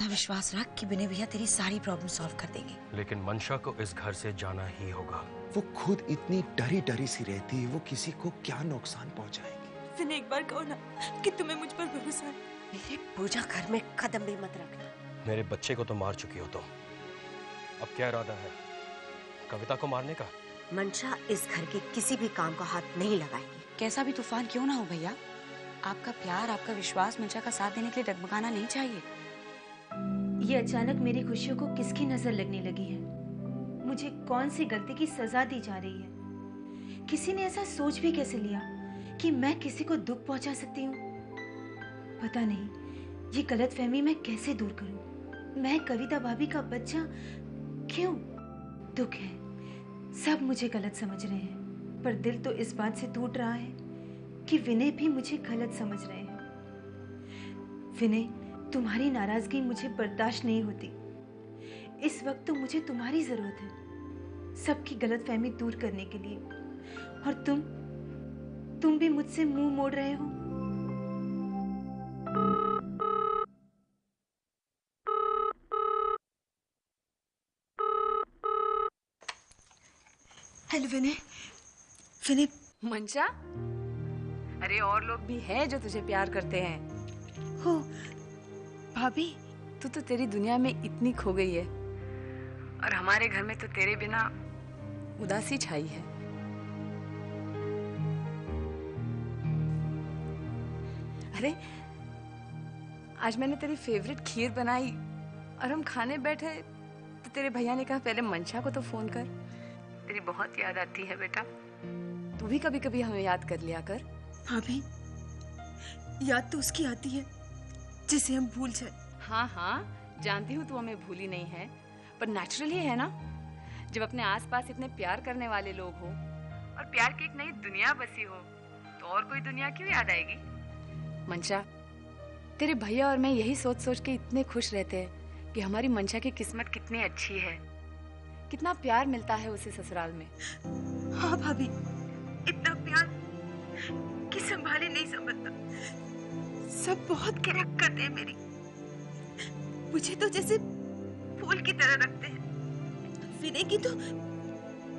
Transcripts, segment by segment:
विश्वास रख कि विनय भैया तेरी सारी प्रॉब्लम सॉल्व कर देंगे। लेकिन मंशा को इस घर से जाना ही होगा। वो खुद इतनी डरी डरी सी रहती है, वो किसी को क्या नुकसान पहुंचाएगी। विनय एक बार कहो ना कि तुम्हें मुझ पर भरोसा है। मेरे पूजा घर में कदम भी मत रखना। मेरे बच्चे को तो मार चुकी हो तुम, अब क्या इरादा है कविता को मारने का? मंशा इस घर के किसी भी काम को हाथ नहीं लगाएगी। कैसा भी तूफान क्यों ना हो भैया, आपका प्यार, आपका विश्वास मंशा का साथ देने के लिए डगमगाना नहीं चाहिए। ये अचानक मेरी खुशियों को किसकी नजर लगने लगी है? मुझे कौन सी गलती की सजा दी जा रही है? किसी ने ऐसा सोच भी कैसे लिया कि मैं किसी को दुख पहुंचा सकती हूँ? पता नहीं ये गलतफहमी मैं कैसे दूर करूं? मैं कविता भाभी का बच्चा क्यों? दुख है, सब मुझे गलत समझ रहे हैं, पर दिल तो इस बात से टूट रहा है कि विनय भी मुझे गलत समझ रहे हैं। विनय, तुम्हारी नाराजगी मुझे बर्दाश्त नहीं होती। इस वक्त तो मुझे तुम्हारी जरूरत है, सबकी गलतफहमी दूर करने के लिए। और तुम भी मुझसे मुंह मोड़ रहे हो। हेलो विनय। विनय। मंशा, अरे और लोग भी हैं जो तुझे प्यार करते हैं। हो भाभी, तू तो तेरी दुनिया में इतनी खो गई है और हमारे घर में तो तेरे बिना उदासी छाई है। अरे आज मैंने तेरी फेवरेट खीर बनाई और हम खाने बैठे तो तेरे भैया ने कहा पहले मंशा को तो फोन कर, तेरी बहुत याद आती है बेटा, तू भी कभी कभी हमें याद कर लिया कर। भाभी, याद तो उसकी आती है जिसे हम भूल जाए। हाँ हाँ जानती हूँ तू हमें भूली नहीं है, पर नेचुरल ही है ना, जब अपने आसपास इतने प्यार करने वाले लोग हो और प्यार की एक नई दुनिया बसी हो तो और कोई दुनिया क्यों याद आएगी। मंशा, तेरे भैया और मैं यही सोच सोच के इतने खुश रहते हैं कि हमारी मंशा की किस्मत कितनी अच्छी है, कितना प्यार मिलता है उसे ससुराल में। हाँ भाभी, इतना प्यार कि संभाले नहीं समझता। सब बहुत केयर करते हैं मेरी, मुझे तो जैसे फूल की तरह रखते हैं। विनय की तो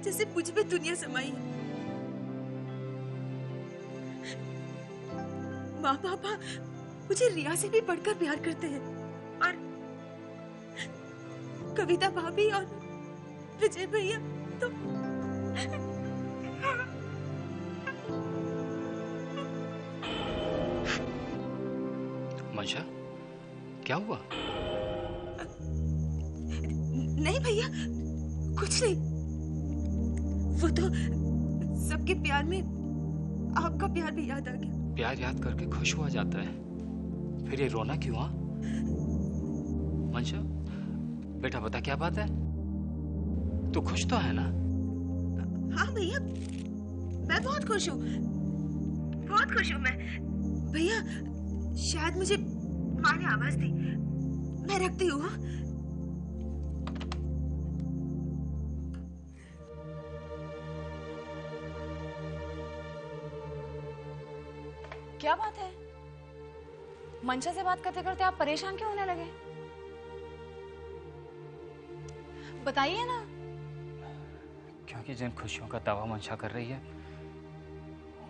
जैसे मुझ में दुनिया समाई है। माँ पापा मुझे रिया से भी बढ़कर प्यार करते हैं और कविता भाभी और विजय भैया तो मंशा, क्या हुआ? नहीं भैया, कुछ नहीं। वो तो सबके प्यार में आपका प्यार भी याद आ गया। प्यार याद करके खुश हुआ जाता है, फिर ये रोना क्यों? हाँ मंशा बेटा बता क्या बात है, तू खुश तो है ना? हाँ भैया, मैं बहुत खुश हूँ, बहुत खुश हूँ मैं। भैया शायद मुझे माँ ने आवाज दी, मैं रखती हूँ। क्या बात है, मंशा से बात करते करते आप परेशान क्यों होने लगे? बताइए ना। क्योंकि जिन खुशियों का दावा मंशा कर रही है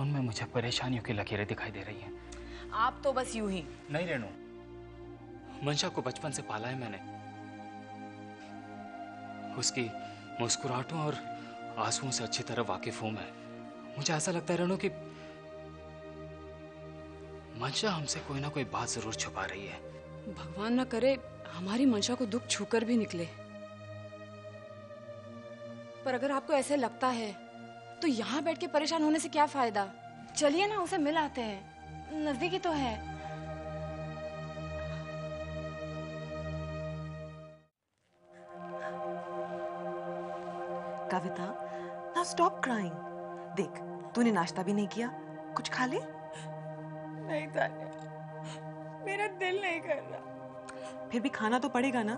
उनमें मुझे परेशानियों की लकीरें दिखाई दे रही हैं। आप तो बस यूं ही। नहीं रेणु, मंशा को बचपन से पाला है मैंने, उसकी मुस्कुराहटों और आंसुओं से अच्छी तरह वाकिफ हूं मैं। मुझे ऐसा लगता है रेणु कि मंशा हमसे कोई ना कोई बात जरूर छुपा रही है। भगवान न करे हमारी मंशा को दुख छूकर भी निकले, पर अगर आपको ऐसे लगता है तो यहाँ बैठ के परेशान होने से क्या फायदा। चलिए ना उसे मिल आते हैं, नजदीकी तो है। कविता, now stop crying. देख, तूने नाश्ता भी नहीं किया, कुछ खा ले। नहीं तान्या, मेरा दिल नहीं कर रहा। फिर भी खाना तो पड़ेगा ना,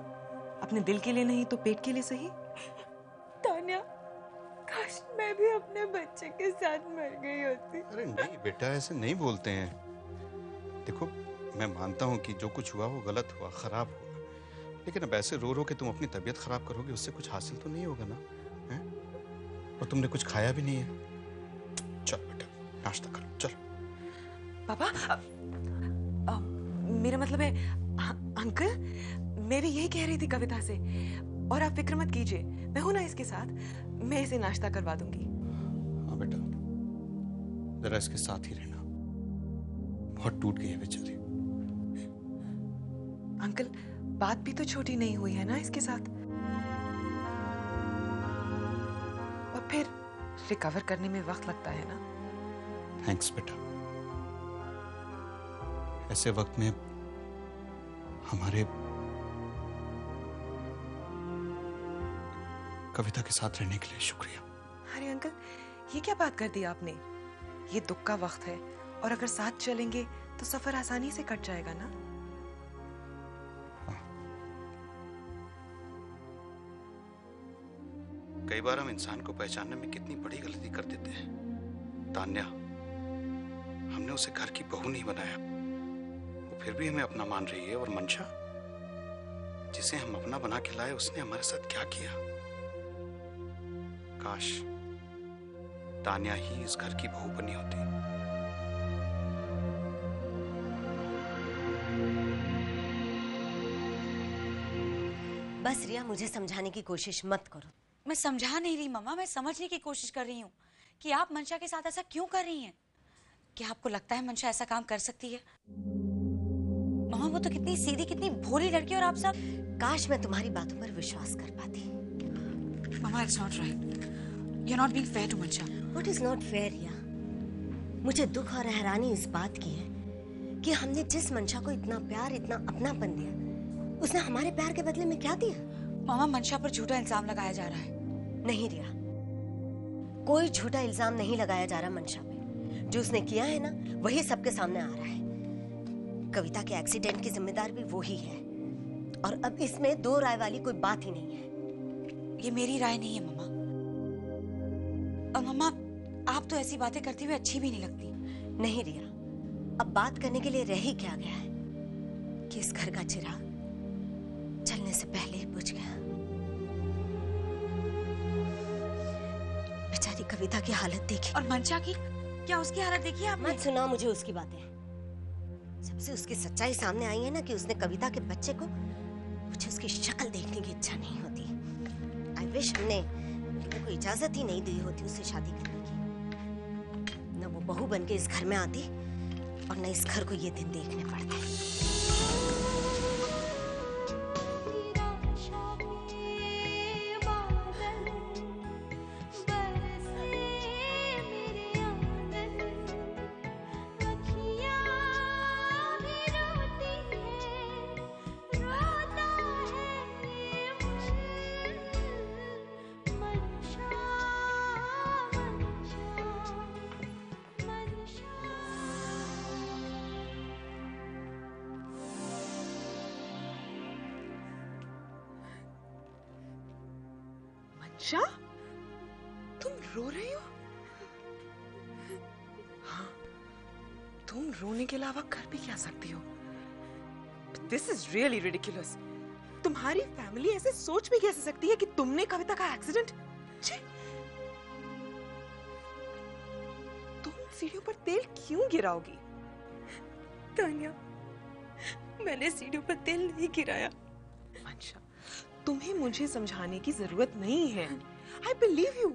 अपने दिल के लिए नहीं तो पेट के लिए सही। तान्या, काश मैं भी अपने बच्चे के साथ मर गई होती। अरे नहीं बेटा, ऐसे नहीं बोलते हैं। देखो, मैं मानता हूँ कि जो कुछ हुआ वो गलत हुआ, खराब हुआ, लेकिन अब ऐसे रो रो के तुम अपनी तबीयत खराब करोगे, उससे कुछ हासिल तो नहीं होगा ना, हैं? और तुमने कुछ खाया भी नहीं है। चल बेटा नाश्ता करो, चल। पापा मेरा मतलब है अंकल, मैं भी यही कह रही थी कविता से। और आप फिक्र मत कीजिए, मैं हूं ना इसके साथ, मैं इसे नाश्ता करवा दूंगी। हाँ बेटा, जरा इसके साथ ही रहना, बहुत टूट गई है बेचारी। अंकल बात भी तो छोटी नहीं हुई है ना इसके साथ, और फिर रिकवर करने में वक्त लगता है ना। थैंक्स बेटा, ऐसे वक्त में हमारे कविता के साथ रहने के लिए शुक्रिया। अरे अंकल, ये क्या बात कर दी आपने? ये दुख का वक्त है, और अगर साथ चलेंगे तो सफर आसानी से कट जाएगा ना। कई बार हम इंसान को पहचानने में कितनी बड़ी गलती कर देते हैं। तान्या, हमने उसे घर की बहू नहीं बनाया, वो फिर भी हमें अपना मान रही है। और मंशा, जिसे हम अपना बना के लाए, उसने हमारे साथ क्या किया। काश तान्या ही इस घर की बहू बनी होती। बस रिया, मुझे समझाने की कोशिश मत करो। मैं समझा नहीं रही मम्मा, मैं समझने की कोशिश कर रही हूँ कि आप मंशा के साथ ऐसा क्यों कर रही हैं। क्या आपको लगता है मंशा ऐसा काम कर सकती है? मम्मा वो तो कितनी सीधी, कितनी भोली लड़की, और आप सब। काश मैं तुम्हारी बातों पर विश्वास कर पाती। Mamma it's not right, you are not being fair to Mansha. What is not fair Riya? मुझे दुख और हैरानी इस बात की है कि हमने जिस मंशा को इतना प्यार, इतना अपनापन दिया, उसने हमारे प्यार के बदले में क्या दिया? मामा मंशा पर झूठा इल्जाम लगाया जा रहा है। नहीं रिया, कोई झूठा इल्जाम नहीं लगाया जा रहा मंशा पे। जो उसने किया है ना, वही सबके सामने आ रहा है। कविता के एक्सीडेंट की जिम्मेदार भी वो ही है, और अब इसमें दो राय वाली कोई बात ही नहीं है। ये मेरी राय नहीं है मम्मा। और मम्मा आप तो ऐसी बातें करती हुए अच्छी भी नहीं लगती। नहीं रिया, अब बात करने के लिए रह ही क्या गया है कि इस घर का चिराग चलने से पहले ही बुझ गया। बेचारी कविता की हालत देखी। और मंशा की, क्या उसकी हालत देखी आपने? मत सुनाओ मुझे उसकी बातें। सबसे उसकी सच्चाई सामने आई है ना कि उसने कविता के बच्चे को, मुझे उसकी शक्ल देखने की इच्छा नहीं होती। आई विश हमने को इजाजत ही नहीं दी होती उससे शादी करने की। न वो बहू बन के इस घर में आती, और न इस घर को ये दिन देखने पड़ते। मंशा, तुम रो रही हो? हाँ, तुम रोने के अलावा कर भी क्या सकती हो? This is really ridiculous. तुम्हारी फैमिली ऐसे सोच भी कैसे सकती है कि तुमने कविता का एक्सीडेंट? तुम सीढ़ियों पर तेल क्यों गिराओगी? तान्या, मैंने सीढ़ियों पर तेल नहीं गिराया। मंशा, तुम्हें मुझे समझाने की जरूरत नहीं है। I believe you।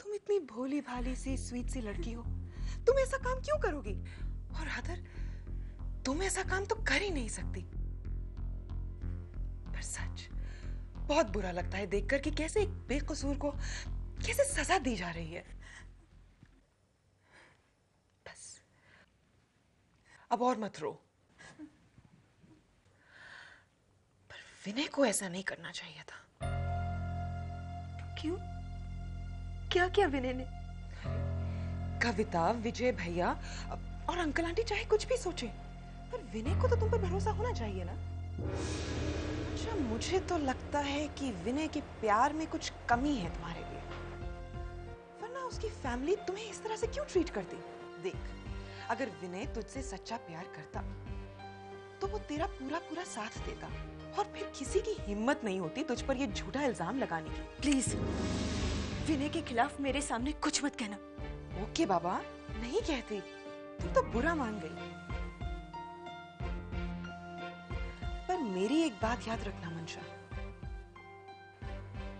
तुम इतनी भोली भाली सी स्वीट सी लड़की हो, तुम ऐसा काम क्यों करोगी? और अदर, तुम ऐसा काम तो कर ही नहीं सकती। पर सच बहुत बुरा लगता है देखकर कि कैसे एक बेकसूर को कैसे सजा दी जा रही है। बस अब और मत रो। विनय को ऐसा नहीं करना चाहिए था। क्यों? क्या किया विनय ने? कविता, विजय भैया और अंकल आंटी चाहे कुछ भी सोचे, पर विनय को तो तुम पर भरोसा होना चाहिए ना। अच्छा, मुझे तो लगता है कि विनय के प्यार में कुछ कमी है तुम्हारे लिए, वरना उसकी फैमिली तुम्हें इस तरह से क्यों ट्रीट करती? देख, अगर विनय तुझसे सच्चा प्यार करता तो वो तेरा पूरा पूरा साथ देता, और फिर किसी की हिम्मत नहीं होती तुझ पर ये झूठा इल्जाम लगाने की। प्लीज विनय के खिलाफ मेरे सामने कुछ मत कहना। ओके बाबा, नहीं कहती, तुम तो बुरा मान गई। पर मेरी एक बात याद रखना मंशा,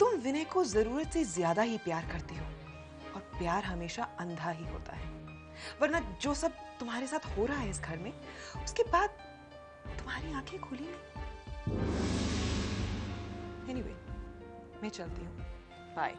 तुम विनय को जरूरत से ज्यादा ही प्यार करती हो, और प्यार हमेशा अंधा ही होता है। वरना जो सब तुम्हारे साथ हो रहा है इस घर में, उसके बाद तुम्हारी आंखें खुली नहीं। एनीवे, मैं चलती हूँ, बाय।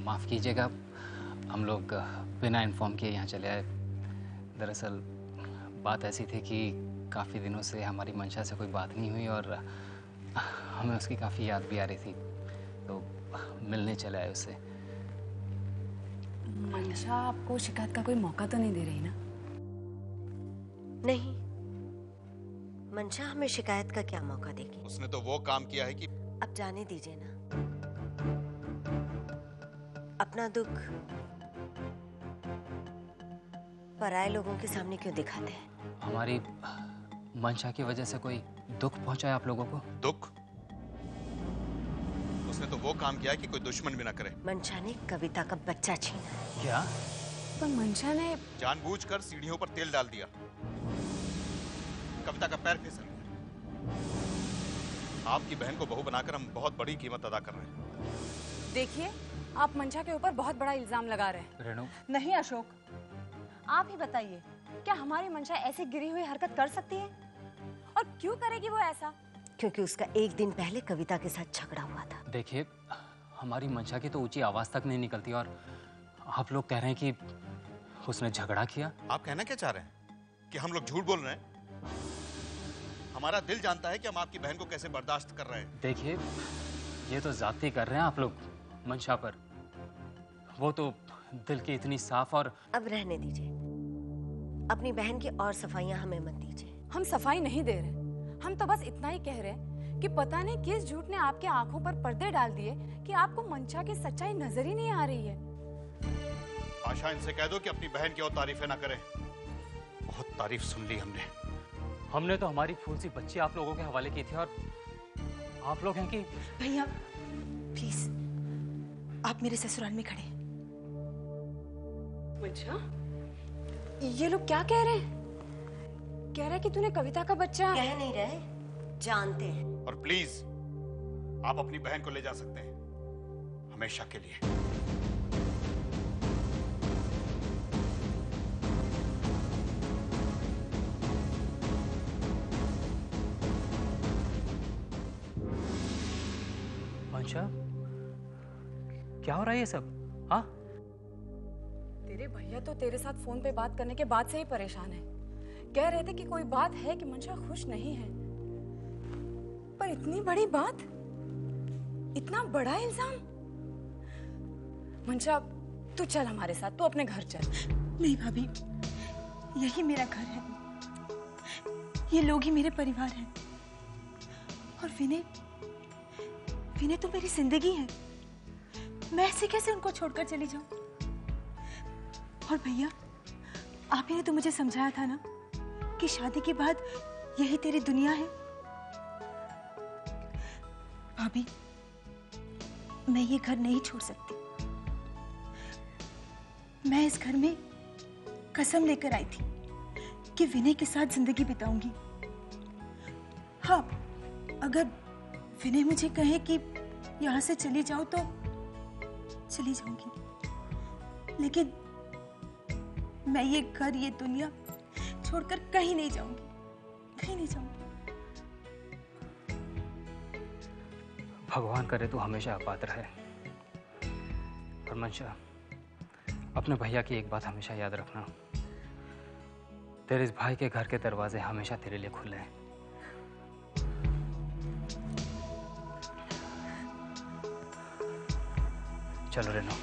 माफ़ कीजिएगा, हम लोग बिना इन्फॉर्म किए यहाँ चले आए। दरअसल बात ऐसी थी कि काफ़ी दिनों से हमारी मंशा से कोई बात नहीं हुई और हमें उसकी काफ़ी याद भी आ रही थी, तो मिलने चले आए उससे। मंशा आपको शिकायत का कोई मौका तो नहीं दे रही ना? नहीं, मंशा हमें शिकायत का क्या मौका देगी? उसने तो वो काम किया है कि अब जाने दीजिए ना। अपना दुख पराये लोगों के सामने क्यों दिखाते हैं? हमारी मंशा की वजह से कोई दुख पहुंचा है आप लोगों को? दुख? उसने तो वो काम किया है कि कोई दुश्मन भी ना करे। मंशा ने कविता का बच्चा छीना। क्या? पर मंशा ने जानबूझकर सीढ़ियों पर तेल डाल दिया, कविता का पैर फिसल गया। आपकी बहन को बहू बनाकर हम बहुत बड़ी कीमत अदा कर रहे हैं। देखिए, आप मंशा के ऊपर बहुत बड़ा इल्जाम लगा रहे हैं। रेणु, नहीं अशोक, आप ही बताइए, क्या हमारी मंशा ऐसी गिरी हुई हरकत कर सकती है? और क्यों करेगी वो ऐसा? क्योंकि उसका एक दिन पहले कविता के साथ झगड़ा हुआ था। देखिए, हमारी मंशा की तो ऊंची आवाज तक नहीं निकलती और आप लोग कह रहे हैं कि उसने झगड़ा किया। आप कहना क्या चाह रहे हैं कि हम लोग झूठ बोल रहे हैं? हमारा दिल जानता है कि हम आपकी बहन को कैसे बर्दाश्त कर रहे हैं। देखिए, ये तो जाती कर रहे हैं आप लोग मंशा पर। वो तो दिल की इतनी साफ और... अब रहने दीजिए, अपनी बहन की और सफाइयां हमें मत दीजिए। हम सफाई नहीं दे रहे, हम तो बस इतना ही कह रहे हैं कि पता नहीं किस झूठ ने आपके आंखों पर पर्दे डाल दिए कि आपको मंशा की सच्चाई नजर ही नहीं आ रही है। आशा, इनसे कह दो कि अपनी बहन की और तारीफें ना करें। बहुत तारीफ सुन ली हमने तो हमारी फूल सी बच्ची आप लोगों के हवाले की थी और आप लोग हैं कि... भैया प्लीज, आप मेरे ससुराल में खड़े। मंशा, ये लोग क्या कह रहे हैं? कह रहे हैं कि तूने कविता का बच्चा... कह नहीं रहे, जानते हैं। और प्लीज, आप अपनी बहन को ले जा सकते हैं, हमेशा के लिए। मंशा, क्या हो रहा है ये सब? हाँ, तेरे भैया तो तेरे साथ फोन पे बात करने के बाद से ही परेशान है। कह रहे थे कि कोई बात है कि मंशा खुश नहीं है। पर इतनी बड़ी बात, इतना बड़ा इल्जाम। मंशा, तू चल हमारे साथ, तू अपने घर चल। नहीं भाभी, यही मेरा घर है, ये लोग ही मेरे परिवार हैं। और विनय तो मेरी जिंदगी है, मैं ऐसे कैसे उनको छोड़कर चली जाऊं? और भैया, आप ही ने तो मुझे समझाया था ना कि शादी के बाद यही तेरी दुनिया है। भाभी, मैं ये घर नहीं छोड़ सकती। मैं इस घर में कसम लेकर आई थी कि विनय के साथ जिंदगी बिताऊंगी। हाँ, अगर विनय मुझे कहे कि यहाँ से चली जाओ तो चली जाऊंगी, लेकिन मैं ये घर, ये दुनिया छोड़कर कहीं नहीं जाऊंगी, कहीं नहीं जाऊंगी। भगवान करे तू हमेशा आबाद रहे। और मंशा, अपने भैया की एक बात हमेशा याद रखना, तेरे इस भाई के घर के दरवाजे हमेशा तेरे लिए खुले हैं। चलो रेनो।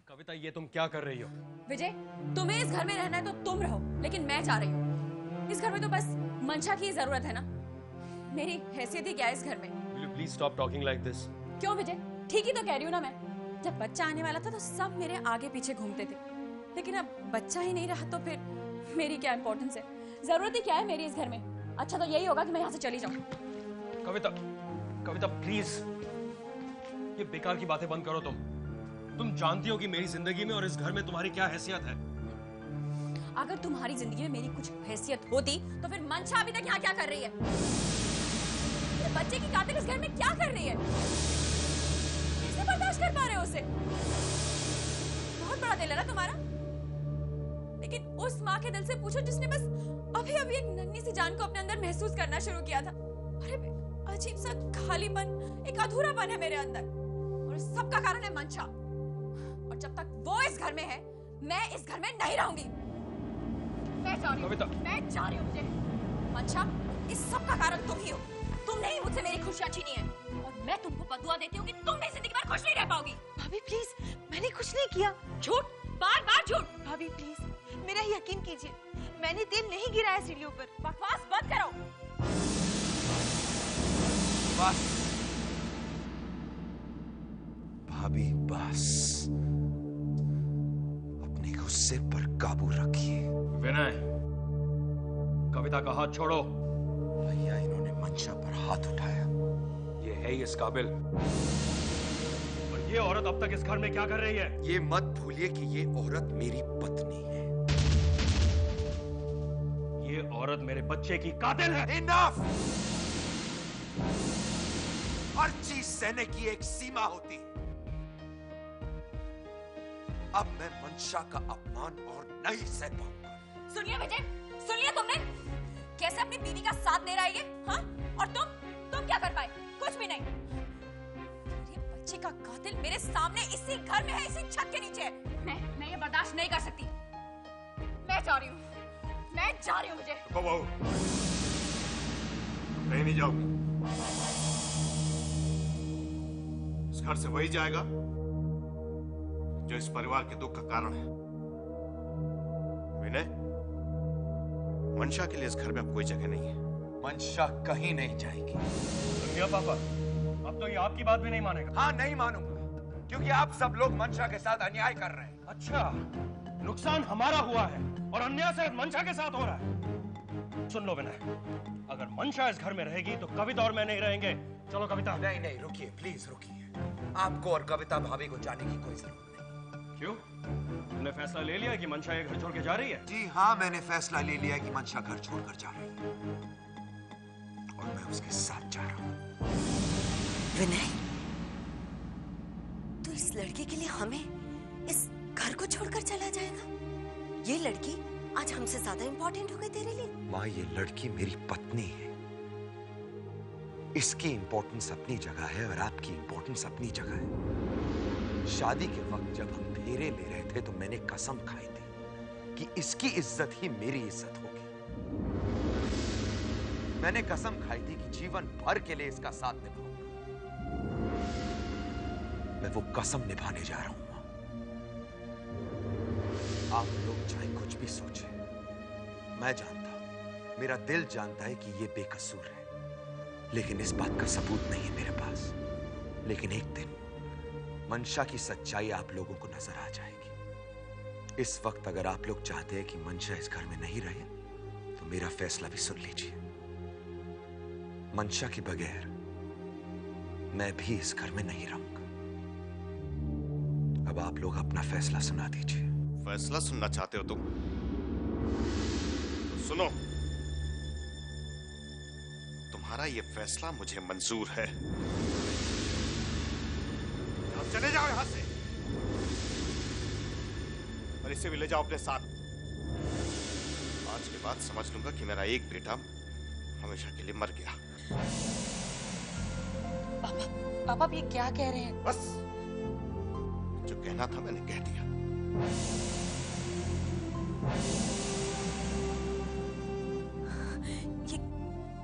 कविता, ये तुम क्या कर रही हो? विजय, तुम्हें इस घर में रहना है तो तुम रहो, लेकिन मैं जा रही हूँ। इस घर में तो बस मंशा की जरूरत है ना। मेरी हैसियत ही क्या है इस घर में? Will you please stop talking like this? क्यों विजय, ठीक ही तो कह रही हूँ ना मैं। जब बच्चा आने वाला था तो सब मेरे आगे पीछे घूमते थे, लेकिन अब बच्चा ही नहीं रहा तो फिर मेरी क्या इंपॉर्टेंस है? जरूरत ही क्या है मेरी इस घर में? अच्छा तो यही होगा कि मैं यहाँ से चली जाऊँ। कविता, कविता प्लीज, ये बेकार की बातें बंद करो। तुम जानती हो कि मेरी जिंदगी में और इस घर में तुम्हारी क्या हैसियत है। अगर तुम्हारी जिंदगी में मेरी कुछ हैसियत होती तो फिर मंशा अभी तक यहाँ क्या कर रही है? ये बच्चे की कातिल इस घर में क्या कर रही है? कैसे बर्दाश्त कर पा रहे हो उसे? बहुत बड़ा दिल है ना तुम्हारा। लेकिन उस माँ के दिल से पूछो जिसने बस अभी अभी एक नन्ही सी जान को अपने अंदर महसूस करना शुरू किया था। अरे अजीब सा खालीपन, एक अधूरापन है मेरे अंदर, और सबका कारण है मंशा। और जब तक वो इस घर में है, मैं इस घर में नहीं रहूंगी। मैं जा रही हूँ, मैं जा रही हूँ मुझे। मंशा, इस सब का कारण तुम ही हो। तुमने ही मुझसे मेरी खुशियाँ छीनी है, और मैं तुमको बदुआ देती हूँ कि तुम मेरी जिंदगी भर खुश नहीं रह पाओगी। भाभी प्लीज, मैंने कुछ नहीं किया। झूठ, बार बार झूठ। भाभी प्लीज, मेरा यकीन कीजिए, मैंने तेल नहीं गिराया सीढ़ियों पर। बकवास बंद करो। बस भाभी, बस अपने गुस्से पर काबू रखिए। विनय, कविता का हाथ छोड़ो। भैया, इन्होंने मंशा पर हाथ उठाया। ये है ही इस काबिल। और ये औरत अब तक इस घर में क्या कर रही है? ये मत भूलिए कि ये औरत मेरी पत्नी है। ये औरत मेरे बच्चे की कातिल है। इनफ! हर चीज सहने की एक सीमा होती है। अब मैं मंशा का अपमान और नहीं सह पाऊंगा। सुनिए विजय, सुन लिया तुमने? कैसे अपनी बीवी का साथ ले रहा है ये? हाँ? और तुम क्या कर पाए? कुछ भी नहीं। ये बच्चे का कातिल मेरे सामने इसी घर में है, इसी छत के नीचे है। मैं ये बर्दाश्त नहीं कर सकती। मैं जा रही हूँ विजय। बहू, मैं नहीं जाऊंगी। इस घर से वही जाएगा जो इस परिवार के दुख का कारण है। विनय, मंशा के लिए इस घर में अब कोई जगह नहीं है। मंशा कहीं नहीं जाएगी। दुनिया पापा, अब तो ये आपकी बात भी नहीं मानेगा। हाँ, नहीं मानूंगा, क्योंकि आप सब लोग मंशा के साथ अन्याय कर रहे हैं। अच्छा, नुकसान हमारा हुआ है और अन्याय से मंशा के साथ हो रहा है। सुन लो विनय, अगर मंशा इस घर में रहेगी तो कविता और मैं नहीं रहेंगे। चलो कविता। नहीं नहीं, रुकिए, प्लीज रुकिए। आपको और कविता भाभी को जाने की कोई जरूरत नहीं। क्यों? तुमने फैसला ले लिया कि मंशा ये घर छोड़ के जा रही है? जी हाँ, मैंने फैसला ले लिया कि मंशा घर छोड़कर जा रही है, और मैं उसके साथ जा रहा हूँ। विनय, तू इस लड़की के लिए हमें इस घर को छोड़कर चला जाएगा? ये लड़की आज हमसे ज्यादा इंपॉर्टेंट हो गई तेरे लिए? माँ, ये लड़की मेरी पत्नी है। इसकी इंपॉर्टेंस अपनी जगह है और आपकी इंपॉर्टेंस अपनी जगह है। शादी के वक्त जब हम फेरे ले रहे थे तो मैंने कसम खाई थी कि इसकी इज्जत ही मेरी इज्जत होगी। मैंने कसम खाई थी कि जीवन भर के लिए इसका साथ निभाऊंगा। मैं वो कसम निभाने जा रहा हूं। आप लोग चाहे कुछ भी सोचे, मैं जानता हूं, मेरा दिल जानता है कि ये बेकसूर है, लेकिन इस बात का सबूत नहीं है मेरे पास। लेकिन एक दिन मंशा की सच्चाई आप लोगों को नजर आ जाएगी। इस वक्त अगर आप लोग चाहते हैं कि मंशा इस घर में नहीं रहे तो मेरा फैसला भी सुन लीजिए। मंशा के बगैर मैं भी इस घर में नहीं रहूंगा। अब आप लोग अपना फैसला सुना दीजिए। फैसला सुनना चाहते हो तुम? तो सुनो, तुम्हारा ये फैसला मुझे मंजूर है। अब चले जाओ यहां से। और इसे भी ले जाओ अपने साथ। आज के बाद समझ लूंगा कि मेरा एक बेटा हमेशा के लिए मर गया। पापा आप ये क्या कह रहे हैं? बस जो कहना था मैंने कह दिया। ये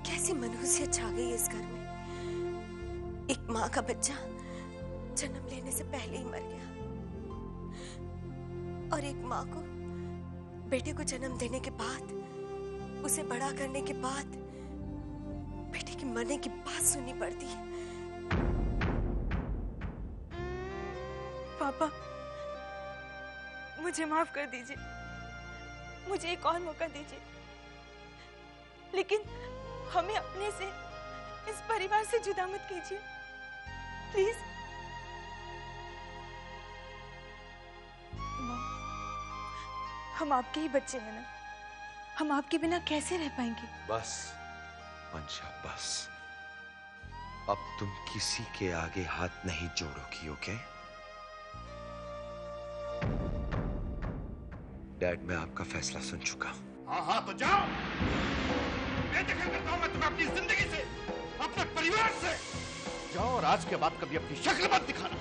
कैसी मनुष्यत छा गई इस घर में। एक माँ का बच्चा जन्म लेने से पहले ही मर गया और एक माँ को बेटे को जन्म देने के बाद, उसे बड़ा करने के बाद बेटे के मरने की बात सुननी पड़ती है। पापा मुझे माफ कर दीजिए, मुझे एक और मौका दीजिए, लेकिन हमें अपने से, इस परिवार से जुदा मत कीजिए प्लीज। हम आपके ही बच्चे हैं ना, हम आपके बिना कैसे रह पाएंगे? बस मंशा बस, अब तुम किसी के आगे हाथ नहीं जोड़ोगी, ओके? डैड, मैं आपका फैसला सुन चुका। हाँ तो जाओ। बेदखल करता हूं मैं तुम्हें अपनी जिंदगी से, अपने परिवार से। जाओ और आज के बाद कभी अपनी शक्ल मत दिखाना।